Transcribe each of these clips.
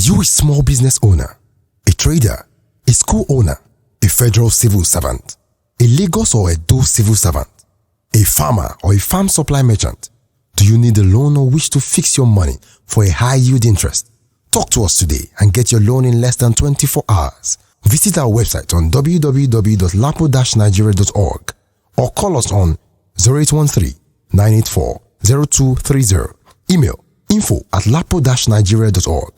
you a small business owner, a trader, a school owner, a federal civil servant, a Lagos or Edo civil servant, a farmer or a farm supply merchant? Do you need a loan or wish to fix your money for a high yield interest? Talk to us today and get your loan in less than 24 hours. Visit our website on www.lapo-nigeria.org or call us on 0813-984-0230. Email info@lapo-nigeria.org.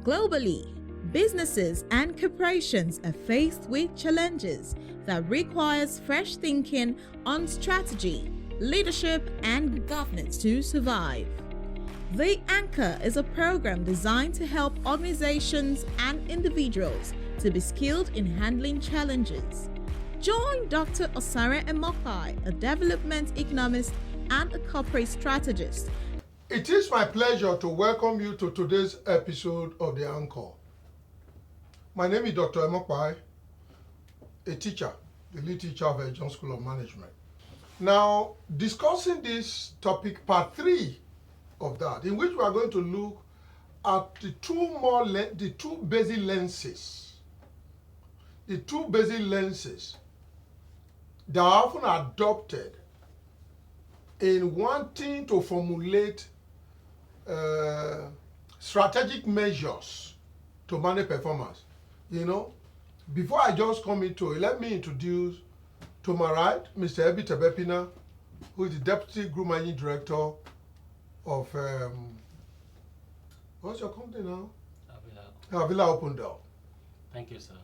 Globally, businesses and corporations are faced with challenges that requires fresh thinking on strategy, leadership, and governance to survive. The Anchor is a program designed to help organizations and individuals to be skilled in handling challenges. Join Dr. Osaren Emokpae, a development economist and a corporate strategist. It is my pleasure to welcome you to today's episode of The Anchor. My name is Dr. Emokpae, a teacher, the lead teacher of John School of Management. Now, discussing this topic, part 3 of that, in which we are going to look at the two basic lenses that are often adopted in wanting to formulate strategic measures to manage performance. Before I just come into it, let me introduce to my right, Mr. Ebi Tebepina, who is the Deputy Group Managing Director of, what's your company now? Avila Open Door. Thank you, sir.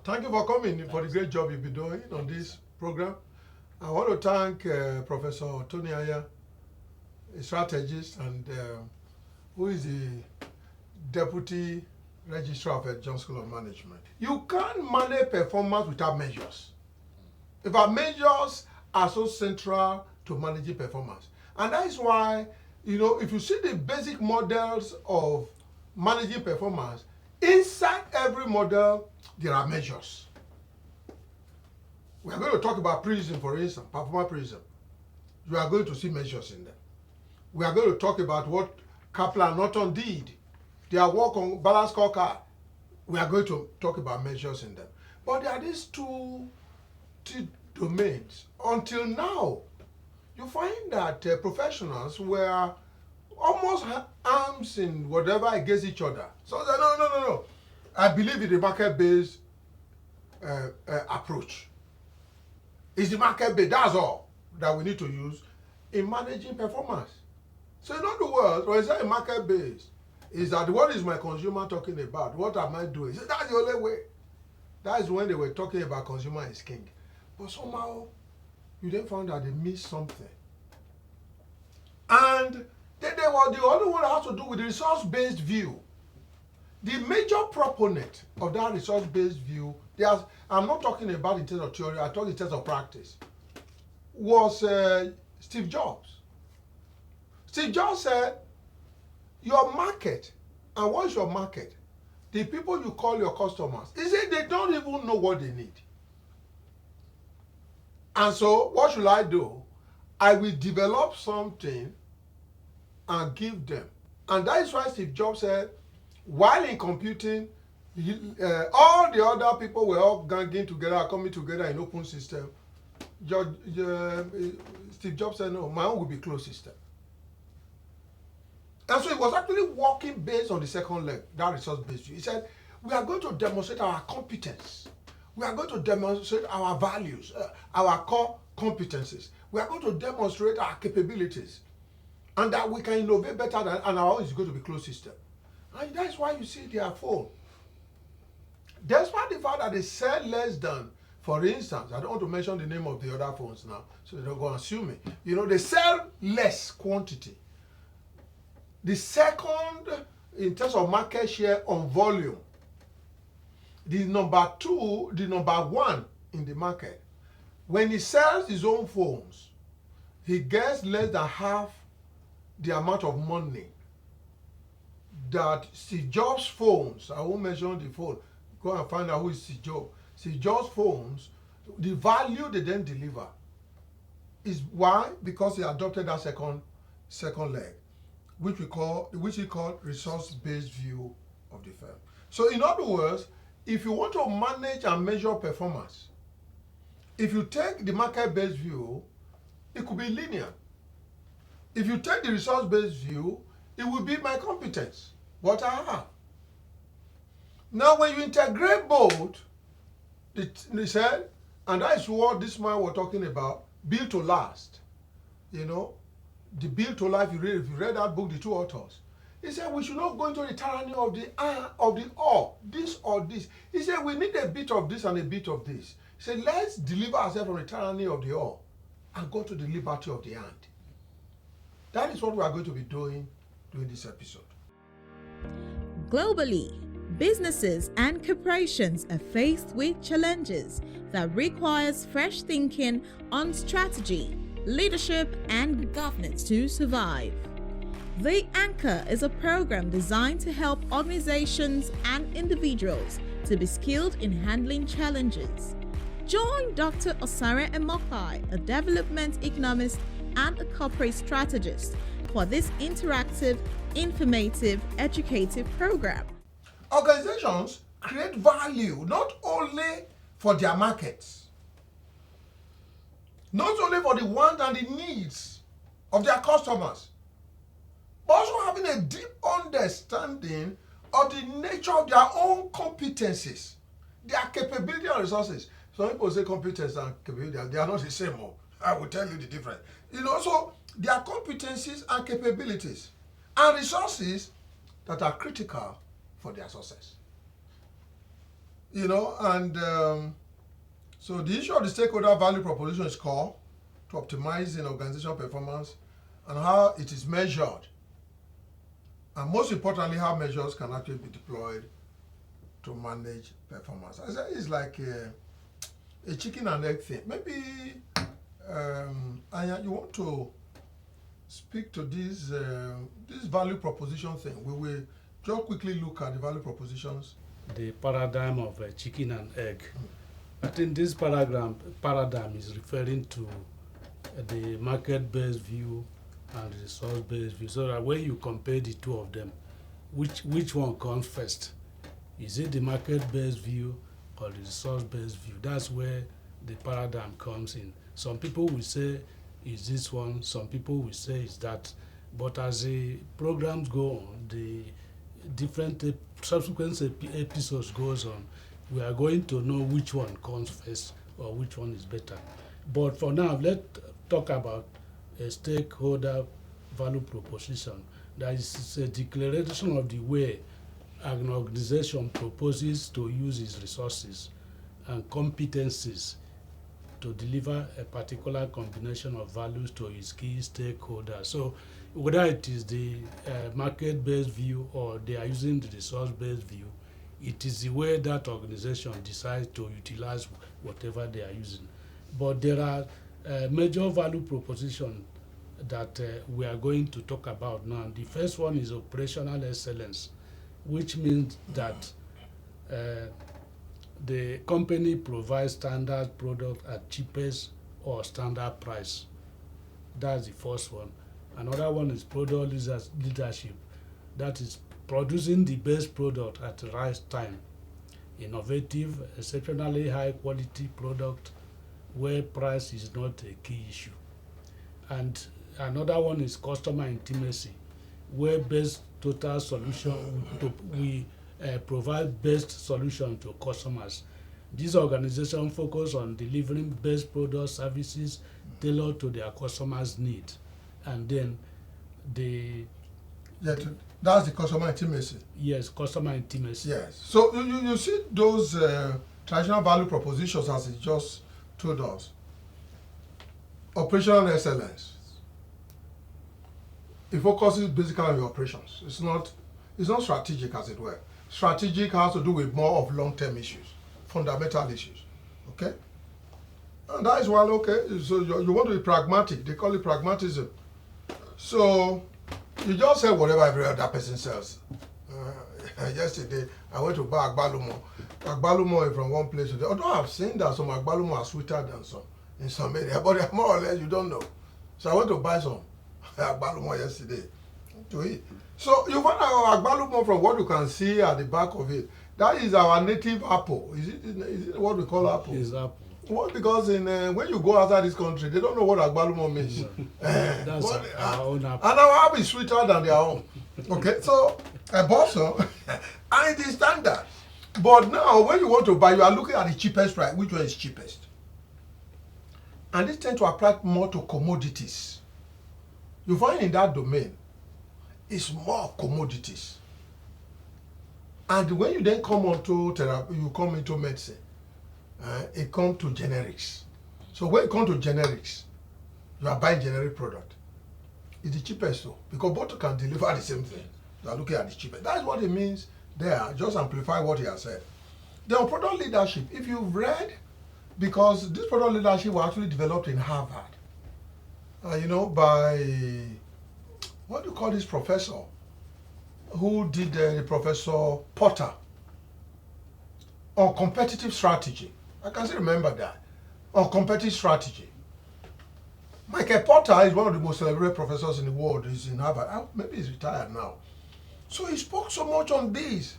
Thank you for coming, for the great job you've been doing on this program. I want to thank Professor Tony Aya, a strategist, and who is the Deputy Registrar of John School of Management. You can't manage performance without measures. In fact, measures are so central to managing performance. And that is why, if you see the basic models of managing performance, inside every model, there are measures. We are going to talk about PRISM, for instance, performance PRISM. You are going to see measures in them. We are going to talk about what Kaplan and Norton did. Their work on balanced scorecard. We are going to talk about measures in them. But there are these two domains. Until now, you find that professionals were almost arms in whatever against each other. So they say, no. I believe in the market-based approach. It's the market-based, that's all that we need to use in managing performance. So in other words, when I say market-based, is that what is my consumer talking about? What am I doing? So that's the only way. That is when they were talking about consumer is king. But somehow, you then found that they missed something. And they were the only one that has to do with the resource-based view. The major proponent of that resource-based view, I'm not talking about in terms of theory, I'm talking in terms of practice, was Steve Jobs. Steve Jobs said, your market, and what is your market? The people you call your customers, he said they don't even know what they need. And so what should I do? I will develop something and give them. And that is why Steve Jobs said, while in computing, all the other people were all ganging together, coming together in open system. Steve Jobs said, no, my own will be closed system. And so he was actually working based on the second leg, that resource-based view. He said, we are going to demonstrate our competence. We are going to demonstrate our values, our core competencies. We are going to demonstrate our capabilities. And that we can innovate better than, and our own is going to be closed system. And that's why you see their phone. Despite the fact that they sell less than, for instance, I don't want to mention the name of the other phones now, so they don't go and sue me. They sell less quantity. The second, in terms of market share on volume, the number one in the market, when he sells his own phones, he gets less than half the amount of money that Steve Jobs' phones, I won't mention the phone, go and find out who is Steve Jobs. Steve Jobs' phones, the value they then deliver is why? Because he adopted that second leg. which we call resource-based view of the firm. So in other words, if you want to manage and measure performance, if you take the market-based view, it could be linear. If you take the resource-based view, it will be my competence, what I have. Now when you integrate both, they said, and that is what this man was talking about, build to last. You know, the build to life, if you read that book, the two authors, he said we should not go into the tyranny of the or, this or this. He said we need a bit of this and a bit of this. He said let's deliver ourselves from the tyranny of the or and go to the liberty of the and. That is what we are going to be doing during this episode. Globally, businesses and corporations are faced with challenges that requires fresh thinking on strategy, leadership, and governance to survive. The Anchor is a program designed to help organizations and individuals to be skilled in handling challenges. Join Dr. Osaren Emokpae, a development economist and a corporate strategist, for this interactive, informative, educative program. Organizations create value not only for their markets, not only for the wants and the needs of their customers, but also having a deep understanding of the nature of their own competencies, their capability and resources. Some people say competence and capability, they are not the same. I will tell you the difference. You know, so their competencies and capabilities and resources that are critical for their success. You know, and so the issue of the stakeholder value proposition is core to optimizing organizational performance and how it is measured. And most importantly, how measures can actually be deployed to manage performance. I say it's like a chicken and egg thing. Maybe, Anya, you want to speak to this value proposition thing? We will just quickly look at the value propositions. The paradigm of chicken and egg. I think this paradigm is referring to the market-based view and the resource-based view. So that when you compare the two of them, which one comes first? Is it the market-based view or the resource-based view? That's where the paradigm comes in. Some people will say is this one, some people will say is that. But as the programs go on, the different subsequent episodes goes on, we are going to know which one comes first or which one is better. But for now, let's talk about a stakeholder value proposition. That is a declaration of the way an organization proposes to use its resources and competencies to deliver a particular combination of values to its key stakeholders. So whether it is the market-based view or they are using the resource-based view, it is the way that organization decides to utilize whatever they are using. But there are major value propositions that we are going to talk about now. The first one is operational excellence, which means that the company provides standard product at cheapest or standard price. That's the first one. Another one is product leadership. That is producing the best product at the right time. Innovative, exceptionally high quality product where price is not a key issue. And another one is customer intimacy, where best total solution, we provide best solution to customers. This organization focus on delivering best product services tailored to their customers' needs. And then that's the customer intimacy. Yes, customer intimacy. Yes. So you see those traditional value propositions as it just told us. Operational excellence. It focuses basically on your operations. It's not strategic, as it were. Strategic has to do with more of long-term issues, fundamental issues. Okay? And that is well, okay. So you want to be pragmatic. They call it pragmatism. So you just say whatever every other person sells. Yesterday, I went to buy agbalumo. Agbalumo is from one place to the other. Although I've seen that some agbalumo are sweeter than some in some area, but more or less you don't know. So I went to buy some agbalumo yesterday. to it. So you find our agbalumo from what you can see at the back of it. That is our native apple. Is it what we call apple? It's apple. Well, because when you go outside this country, they don't know what agbalumo means. That's our own apple. And our apple is sweeter than their own. Okay, so a bosso, and it is standard. But now, when you want to buy, you are looking at the cheapest price. Which one is cheapest? And this tends to apply more to commodities. You find in that domain, it's more commodities. And when you then come onto therapy, you come into medicine, it comes to generics. So when it comes to generics, you are buying generic product. It's the cheapest though, because both can deliver the same thing. You are looking at the cheapest. That's what it means there. Just amplify what he has said. Then on product leadership, if you've read, because this product leadership was actually developed in Harvard, by, what do you call this professor? Who did the Professor Potter on competitive strategy. I can still remember that. On competitive strategy. Michael Potter is one of the most celebrated professors in the world. He's in Harvard. Maybe he's retired now. So he spoke so much on this,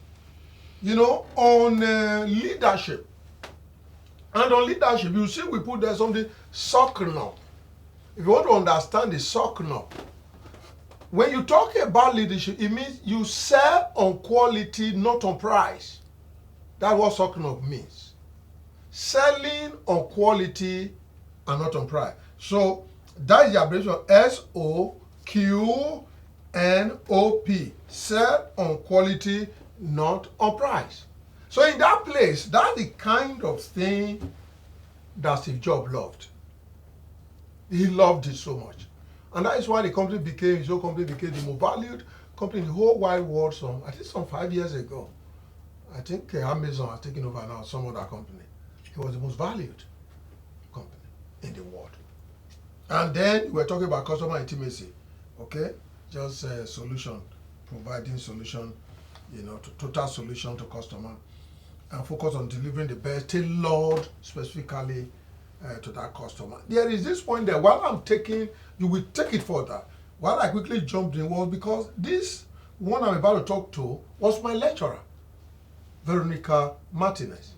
on leadership. And on leadership, you see we put there something, SOCNOP. If you want to understand the SOCNOP, when you talk about leadership, it means you sell on quality, not on price. That's what SOCNOP means. Selling on quality and not on price. So that is the abbreviation of SOQNOP. Sell on quality, not on price. So in that place, that's the kind of thing that Steve Jobs loved. He loved it so much. And that is why the company became the most valued company in the whole wide world some 5 years ago. I think Amazon has taken over now, some other company. It was the most valued company in the world. And then we're talking about customer intimacy, okay? Just solution, providing solution, total solution to customer, and focus on delivering the best, tailored specifically to that customer. There is this point there, while I'm taking, you will take it further. While I quickly jumped in was because this one I'm about to talk to was my lecturer, Veronica Martinez.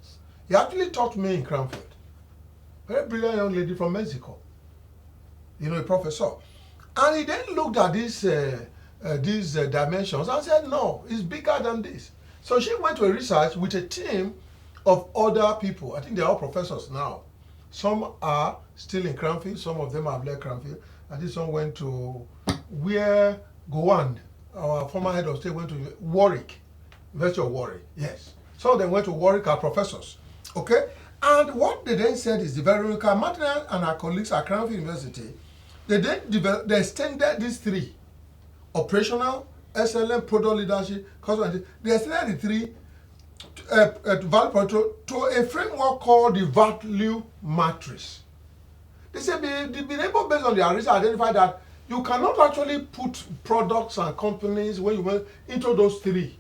He actually taught me in Cranfield. Very brilliant young lady from Mexico, a professor. And he then looked at these dimensions and said, no, it's bigger than this. So she went to a research with a team of other people. I think they're all professors now. Some are still in Cranfield, some of them have left Cranfield. I think some went to where Gowand, our former head of state, went to Warwick, University of Warwick, yes. Some of them went to Warwick as professors, okay? And what they then said is the Veronica Martinez and her colleagues at Cranfield University, they extended these three, operational, SLM, product leadership, customer, they extended the three value to a framework called the value matrix. They said they've been able, based on their research, identify that you cannot actually put products and companies when you went into those three.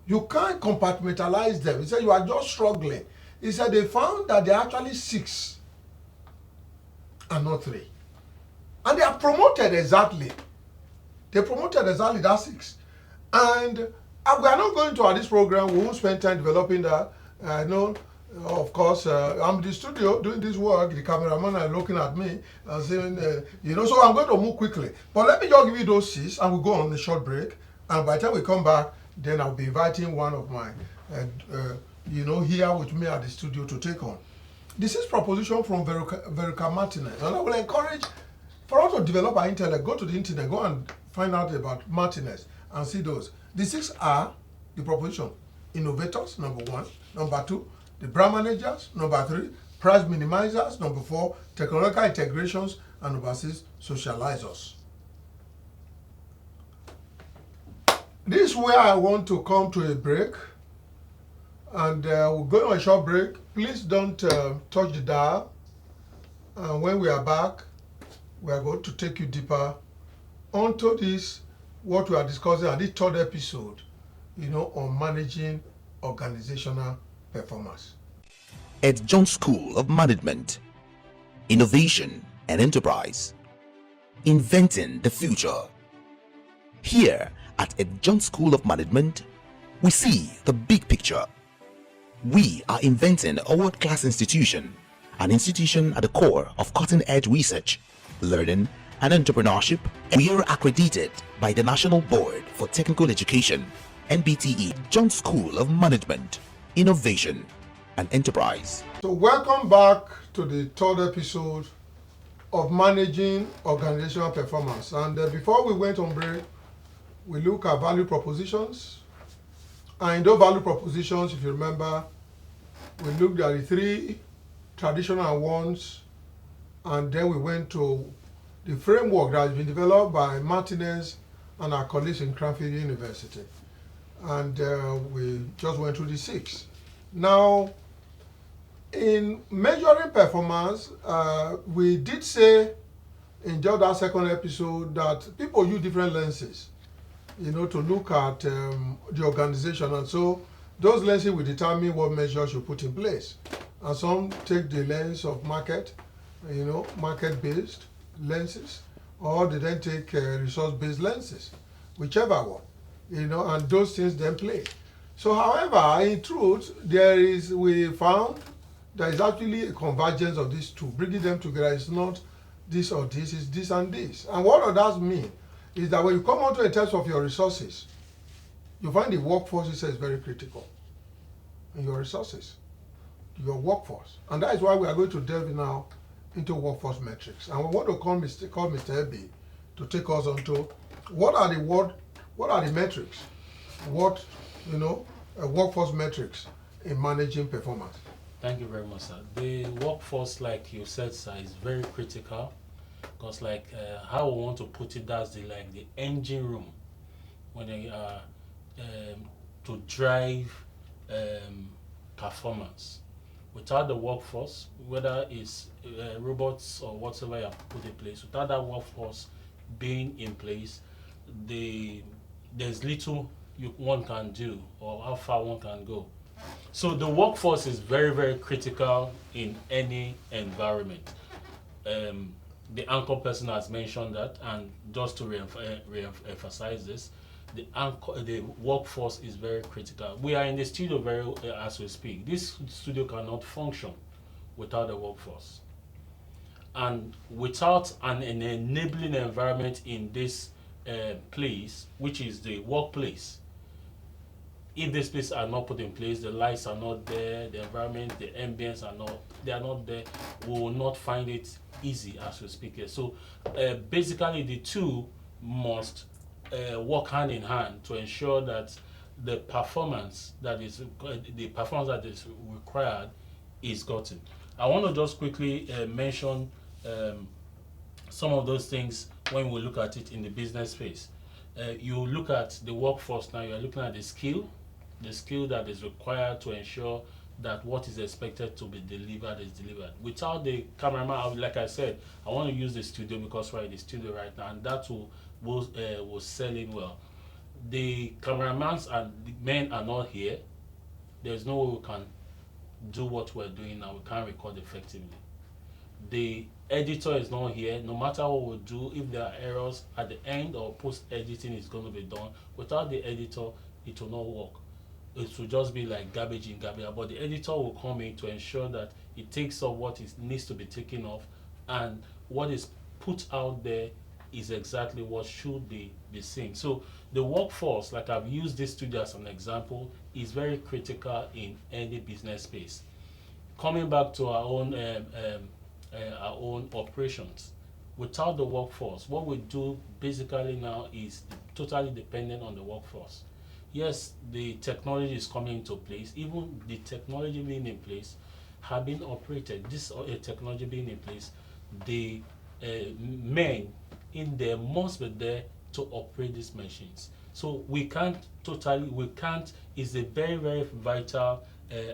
You can't compartmentalize them. He said you are just struggling. He said they found that there are actually 6 and not 3. And they are promoted exactly. They promoted exactly that 6. And we are not going to this program. We won't spend time developing that. I know, of course, I'm in the studio doing this work. The cameraman is looking at me and saying, so I'm going to move quickly. But let me just give you those 6 and we'll go on a short break. And by the time we come back, then I'll be inviting one of my, here with me at the studio to take on. This is proposition from Veronica Martinez. And I will encourage, for us to develop our intellect, go to the internet, go and find out about Martinez and see those. The 6 are the proposition. Innovators, number 1. Number 2, the brand managers. Number 3, price minimizers. Number 4, technological integrations. And number 6, socializers. This is where I want to come to a break. And we're going on a short break. Please don't touch the dial. And when we are back, we are going to take you deeper onto this, what we are discussing at this 3rd episode, on managing organizational performance. At John School of Management, Innovation and Enterprise, inventing the future. Here at Ed Jones School of Management, we see the big picture. We are inventing a world-class institution, an institution at the core of cutting-edge research, learning, and entrepreneurship. We are accredited by the National Board for Technical Education, NBTE, Jones School of Management, Innovation, and Enterprise. So welcome back to the third episode of Managing Organizational Performance. And before we went on break, we look at value propositions. And in those value propositions, if you remember, we looked at the three traditional ones, and then we went to the framework that has been developed by Martinez and our colleagues in Cranfield University. And we just went through the six. Now, in measuring performance, we did say in just that second episode that people use different lenses, to look at the organization. And so those lenses will determine what measures you put in place. And some take the lens of market, market-based lenses, or they then take resource-based lenses, whichever one, and those things then play. So, however, in truth, we found there is actually a convergence of these two. Bringing them together is not this or this, it's this and this. And what does that mean is that when you come onto in terms of your resources, you find the workforce is very critical in your resources, your workforce. And that is why we are going to delve now into workforce metrics. And we want to call Mr. Ebi to take us on to what are the metrics, workforce metrics in managing performance. Thank you very much, sir. The workforce, like you said, sir, is very critical because, how we want to put it, that's the engine room when they are to drive performance. Without the workforce, whether it's robots or whatever you have put in place, without that workforce being in place, there's little one can do or how far one can go. So the workforce is very, very critical in any environment. The anchor person has mentioned that, and just to re-emphasize this, the workforce is very critical. We are in the studio as we speak. This studio cannot function without the workforce. And without an enabling environment in this place, which is the workplace, if these places are not put in place, the lights are not there, the environment, the ambience are not there, we will not find it easy as we speak here. So basically the two must work hand in hand to ensure that the performance that is required is gotten. I want to just quickly mention some of those things when we look at it in the business space. You look at the workforce now, you are looking at the skill that is required to ensure that what is expected to be delivered is delivered. Without the cameraman, like I said, I want to use the studio because we're in the studio right now, and that will sell in well. The cameramans and the men are not here. There's no way we can do what we're doing now. We can't record effectively. The editor is not here. No matter what we do, if there are errors at the end or post-editing is going to be done, without the editor, it will not work. It will just be like garbage in, garbage out. But the editor will come in to ensure that it takes off what needs to be taken off, and what is put out there is exactly what should be seen. So the workforce, like I've used this studio as an example, is very critical in any business space. Coming back to our own operations, without the workforce, what we do basically now is totally dependent on the workforce. Yes, the technology is coming into place. Even the technology being in place have been operated. This technology being in place, the men in there must be there to operate these machines. So is a very, very vital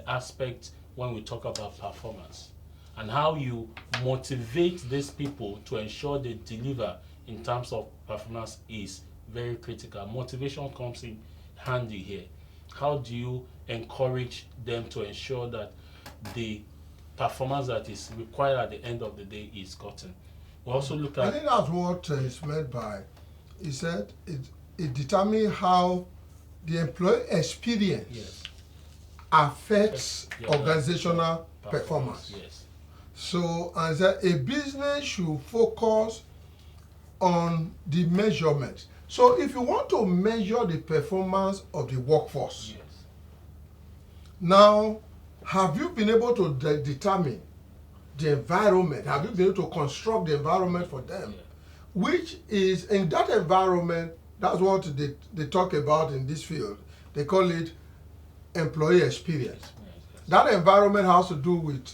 aspect when we talk about performance, and how you motivate these people to ensure they deliver in terms of performance is very critical. Motivation comes in handy here. How do you encourage them to ensure that the performance that is required at the end of the day is gotten? We also look at... I think that's what is meant by, he said, it determines how the employee experience Yes. affects Yeah, organizational performance. Yes. So, as a business should focus on the measurement. So, if you want to measure the performance of the workforce, Yes. now, have you been able to determine the environment? Have you been able to construct the environment for them? Yeah. Which is, in that environment, that's what they talk about in this field. They call it employee experience. Yes. That environment has to do with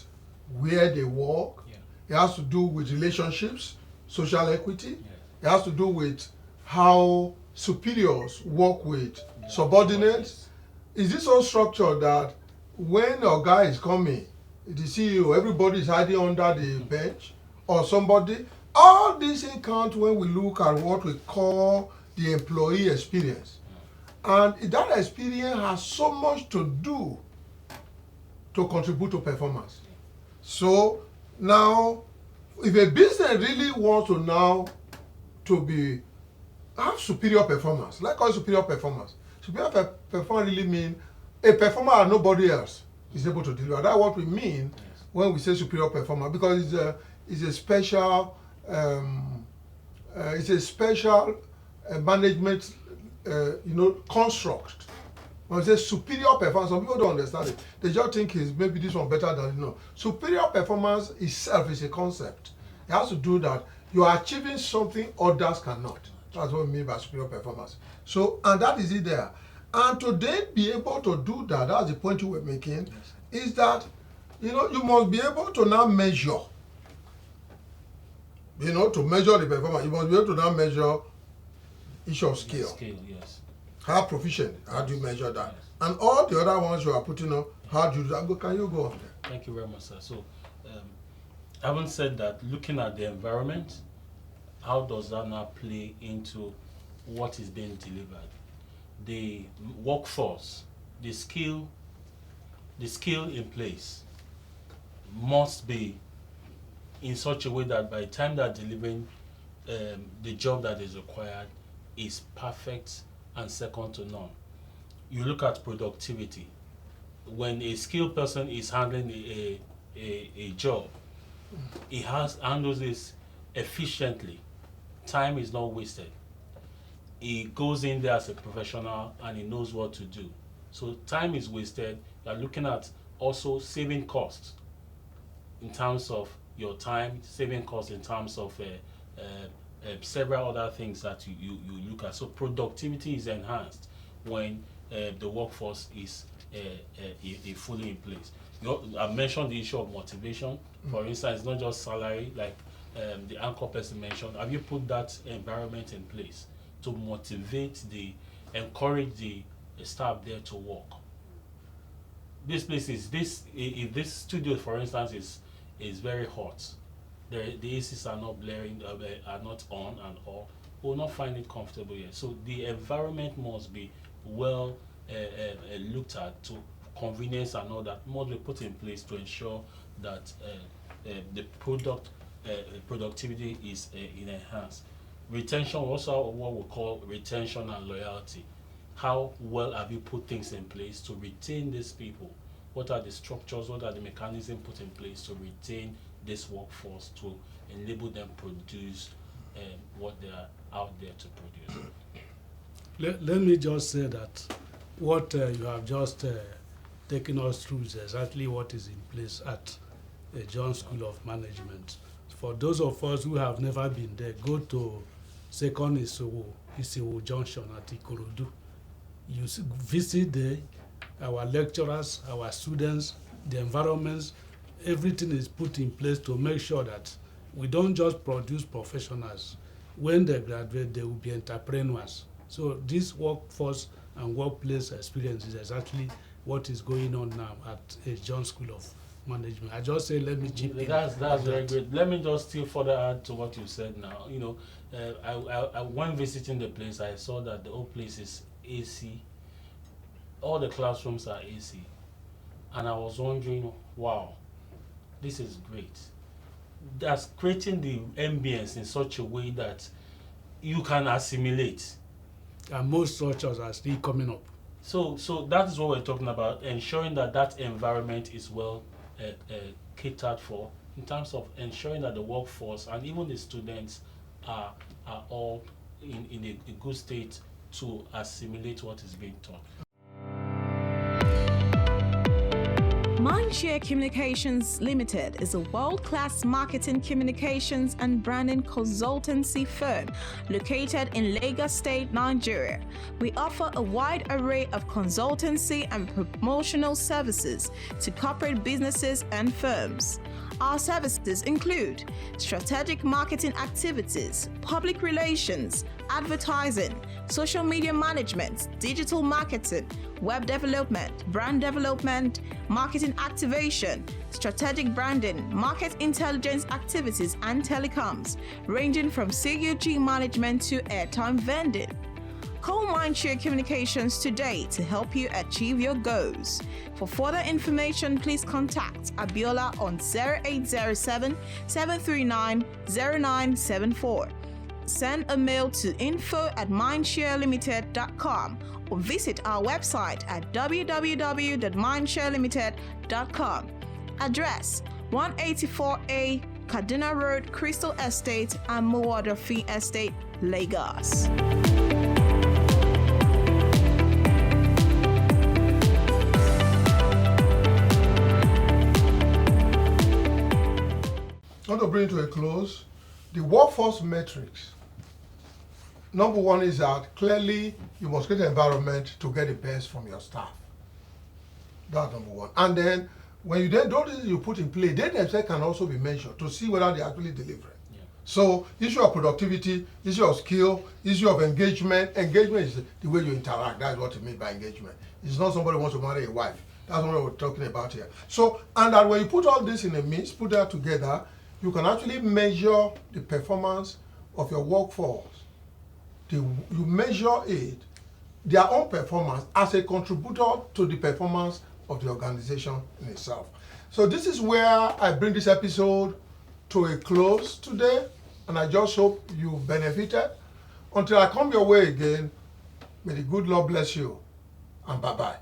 where they work. Yeah. It has to do with relationships, social equity. Yeah. It has to do with how superiors work with subordinates. Is this so structured that when a guy is coming, the CEO, everybody is hiding under the bench or somebody? All these things count when we look at what we call the employee experience. And that experience has so much to do to contribute to performance. So now, if a business really wants to now to have superior performance, like all superior performance, performance really mean a performer that nobody else is able to deliver. That's what we mean when we say superior performer, because it's a special management construct. When we say superior performance, some people don't understand it. They just think is maybe this one better than Superior performance itself is a concept. It has to do that you are achieving something others cannot. That's what we mean by superior performance. So, and that is it there. And to then be able to do that, that's the point you were making, is that you must be able to now measure. To measure the performance, you must be able to now measure issue of skill. Yes. How proficient, how do you measure that? Yes. And all the other ones you are putting on, how do you do that? Can you go on there? Thank you very much, sir. So, having said that, looking at the environment, how does that now play into what is being delivered? The workforce, the skill in place must be in such a way that by the time they're delivering the job that is required is perfect and second to none. You look at productivity. When a skilled person is handling a job, he handles this efficiently. Time is not wasted. He goes in there as a professional and he knows what to do. So time is wasted. You're looking at also saving costs in terms of your time, saving costs in terms of several other things that you look at. So productivity is enhanced when the workforce is fully in place. I mentioned the issue of motivation. For instance, it's not just salary, like the anchor person mentioned. Have you put that environment in place to motivate encourage the staff there to work? This place if this studio, for instance, is very hot, the ACs are not blaring, are not on and off, we will not find it comfortable here. So the environment must be well looked at, to convenience and all that must be put in place to ensure that the productivity is enhanced. Retention, also what we call retention and loyalty. How well have you put things in place to retain these people? What are the structures, what are the mechanisms put in place to retain this workforce, to enable them produce what they are out there to produce? Let me just say that what you have just taken us through is exactly what is in place at the Jones School of Management. For those of us who have never been there, go to Second Isiwo Junction at Ikorodu. You visit there, our lecturers, our students, the environments, everything is put in place to make sure that we don't just produce professionals. When they graduate, they will be entrepreneurs. So this workforce and workplace experience is exactly what is going on now at a Jones School of Management. I just say, let me chip in. That's very good. Let me just still further add to what you said now. I when visiting the place, I saw that the whole place is AC. All the classrooms are AC. And I was wondering, wow, this is great. That's creating the ambience in such a way that you can assimilate. And most structures are still coming up. So that is what we're talking about, ensuring that environment is well catered for, in terms of ensuring that the workforce and even the students are all in a good state to assimilate what is being taught. Mindshare Communications Limited is a world-class marketing, communications and branding consultancy firm located in Lagos State, Nigeria. We offer a wide array of consultancy and promotional services to corporate businesses and firms. Our services include strategic marketing activities, public relations, advertising, social media management, digital marketing, web development, brand development, marketing activation, strategic branding, market intelligence activities, and telecoms, ranging from CUG management to airtime vending. Call Mindshare Communications today to help you achieve your goals. For further information, please contact Abiola on 0807 739 0974. Send a mail to info@mindsharelimited.com or visit our website at www.mindsharelimited.com. Address 184A Kaduna Road, Crystal Estate, and Muwadafi Estate, Lagos. I want to bring to a close the workforce metrics. Number one is that clearly you must create an environment to get the best from your staff. That's number one. And then when you then do this, you put in play, they themselves can also be measured to see whether they're actually delivering. Yeah. So issue of productivity, issue of skill, issue of engagement. Engagement is the way you interact. That's what you mean by engagement. It's not somebody who wants to marry a wife. That's what we're talking about here. So, and that when you put all this in a mix, put that together, you can actually measure the performance of your workforce. You measure it, their own performance, as a contributor to the performance of the organization in itself. So this is where I bring this episode to a close today, and I just hope you benefited. Until I come your way again, may the good Lord bless you, and bye-bye.